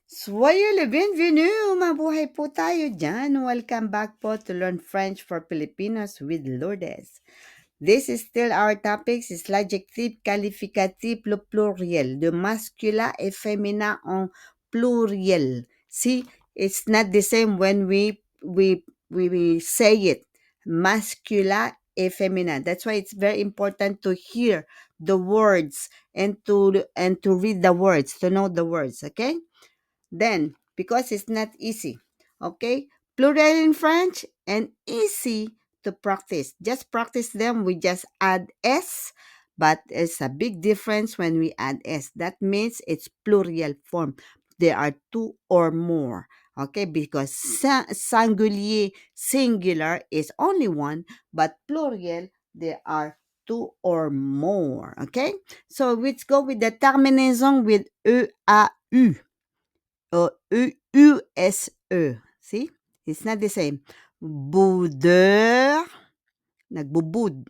Soyez le bienvenu! Mabuhay po tayo dyan. Welcome back po to Learn French for Filipinos with Lourdes. This is still our topics, is l'adjectif qualificatif le pluriel, de masculin et féminin en pluriel. See, it's not the same when we say it, masculin et féminin. That's why it's very important to hear the words and to read the words, to know the words, okay? Then, because it's not easy, okay? Plural in French and easy to practice. Just practice them. We just add S, but it's a big difference when we add S. That means it's plural form. There are two or more, okay? Because singulier, singular is only one, but plural, there are two or more, okay? So let's go with the terminaison with E, A, U. U-S-E. See? It's not the same. Buder, nagbubud.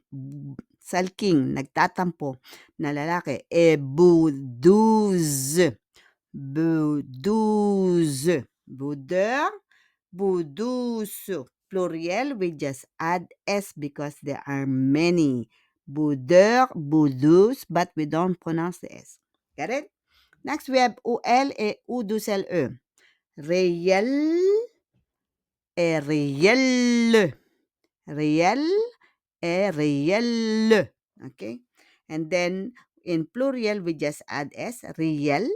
Salking, nagtatampo na lalaki. Buduz. Buduz. Buder, budus. Plural, we just add S because there are many. Buder, budus, but we don't pronounce the S. Got it? Next, we have UL et U-double-E. Réel et réel. Réel et réel. Okay? And then in plural, we just add S. Réel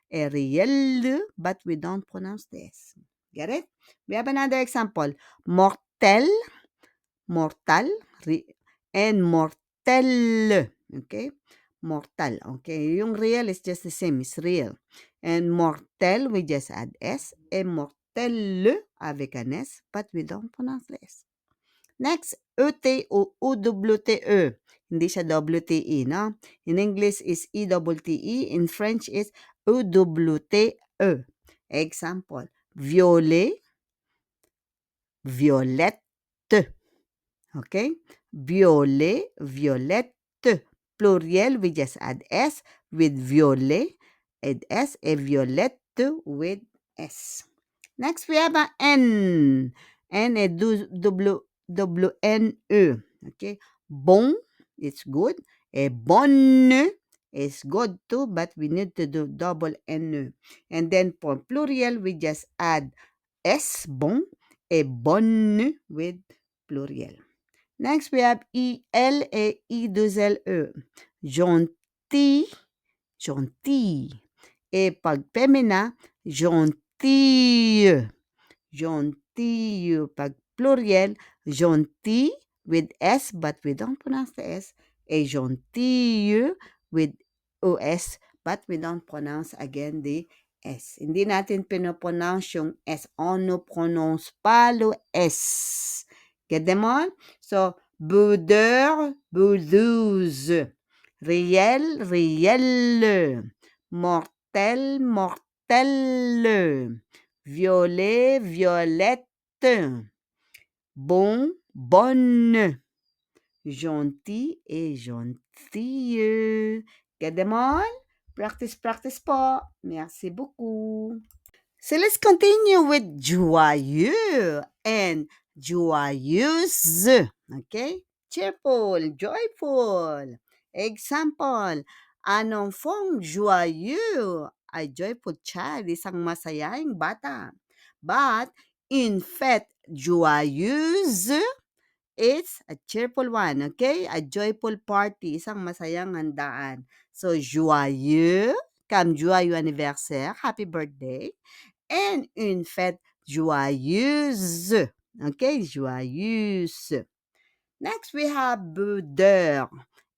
et réel, but we don't pronounce the S. Get it? We have another example. Mortel, mortal, and mortel. Okay? Mortal. Okay? Yung real is just the same. It's real. And mortel, we just add S. And mortel avec un S, but we don't pronounce the S. Next, E-T o O-W-T-E. Hindi siya W-T-E, no? In English is E-double-T-E. In French is E-W-T-E. Example, violet, violette. Okay? Violet, violette. Plural, we just add S with violet, add S, a violette with S. Next, we have a N. N, a W-N-E. Okay? Bon, it's good. A bonne is good too, but we need to do double N. And then for plural, we just add S, bon, a bonne with plural. Next, we have E-L et I-2-L-E. Gentil, gentil. Et pag femina, gentille. Gentille. Pag pluriel, gentil with S, but we don't pronounce the S. Et gentille with OS, but we don't pronounce again the S. Hindi natin pinopronounce yung S. On ne prononce pas le S. Get them all? So, boudeur, boudeuse. Réel, réel. Mortel, mortelle. Violet, violette. Bon, bonne. Gentil et gentille. Get them all? Practice, practice po. Merci beaucoup. So let's continue with joyeux and joyeuse. Okay? Cheerful, joyful. Example, un enfant joyeux. A joyful child, isang masayang bata. But, une fête joyeuse, it's a cheerful one, okay? A joyful party, isang masayang handaan. So, joyeux, comme joyeux anniversaire, happy birthday. And une fête joyeuse. Okay, joyeuse. Next, we have boudeur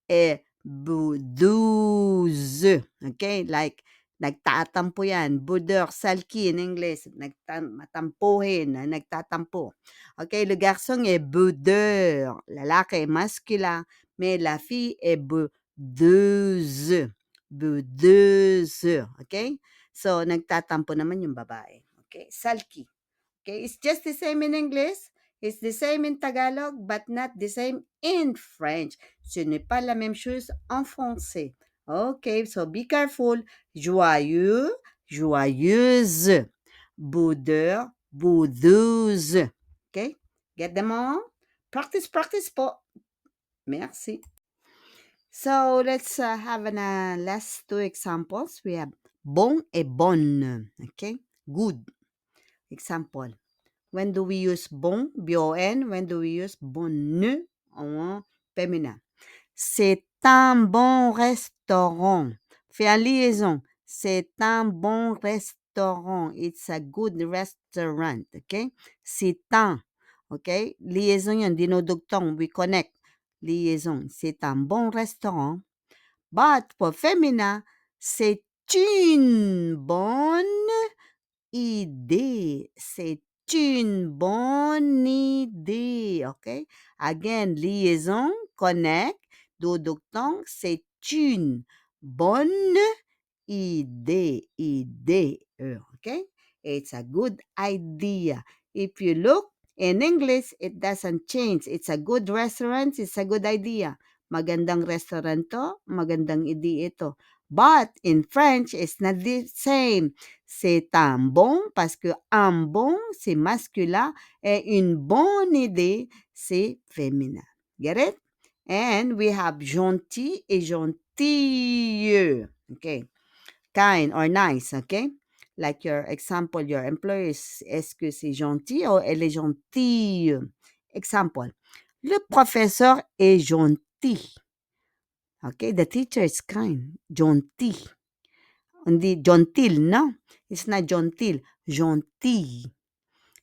et boudeuse. Okay, like nagtatampo yan. Boudeur, salki in English. Matampuhin, nagtatampo. Okay, le garçon est boudeur. Lalaki est masculin, mais la fille est boudeuse. Boudeuse. Okay? So, nagtatampo naman yung babae. Okay? Salki. Okay? It's just the same in English. It's the same in Tagalog, but not the same in French. Ce n'est pas la même chose en français. Okay, so be careful. Joyeux, joyeuse. Boudeur, boudeuse. Okay? Get them all? Practice, practice po. Merci. So, let's have last two examples. We have bon et bonne. Okay? Good. Example. When do we use bon, B-O-N? When do we use bonne en féminin? C'est un bon restaurant. Fais en liaison. C'est un bon restaurant. It's a good restaurant. Okay? C'est un. Okay? Liaison yan. Dinodugtong. We connect. Liaison. C'est un bon restaurant. But pour féminin, c'est une bonne idée. C'est une bonne idée. Okay? Again, liaison, connect, dudugtong, c'est une bonne idée. Idée. Okay? It's a good idea. If you look in English, it doesn't change. It's a good restaurant. It's a good idea. Magandang restaurant to, magandang idea ito. But in French, it's not the same. C'est un bon parce que un bon, c'est masculin et une bonne idée, c'est féminin. Get it? And we have gentil et gentille. Okay. Kind or nice, okay? Like your example, your employer, est-ce que c'est gentil ou elle est gentille? Example. Le professeur est gentil. Okay, the teacher is kind. Gentil. Hindi gentil, no? It's not gentil. Gentil.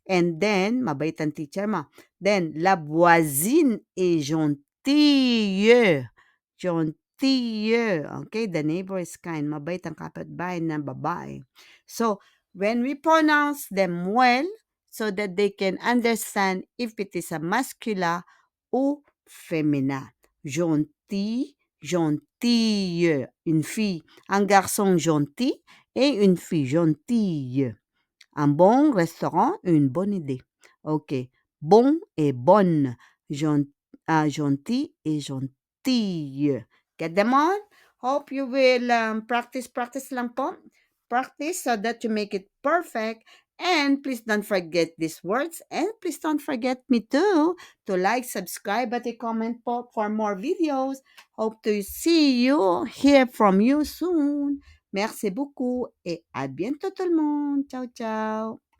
And then, mabait ang teacher mo. Then, la voisine est gentille. Gentille. Okay, the neighbor is kind. Mabait ang kapitbahay ng babae. So, when we pronounce them well, so that they can understand if it is a masculine ou féminin. Gentil, gentille. Une fille. Un garçon gentil et une fille gentille. Un bon restaurant, une bonne idée. OK. Bon et bonne. Gentil et gentille. Get them on? Hope you will practice lang po. Practice so that you make it perfect. And please don't forget these words. And please don't forget me too to like, subscribe, at comment po for more videos. Hope to see you, hear from you soon. Merci beaucoup et à bientôt tout le monde. Ciao, ciao.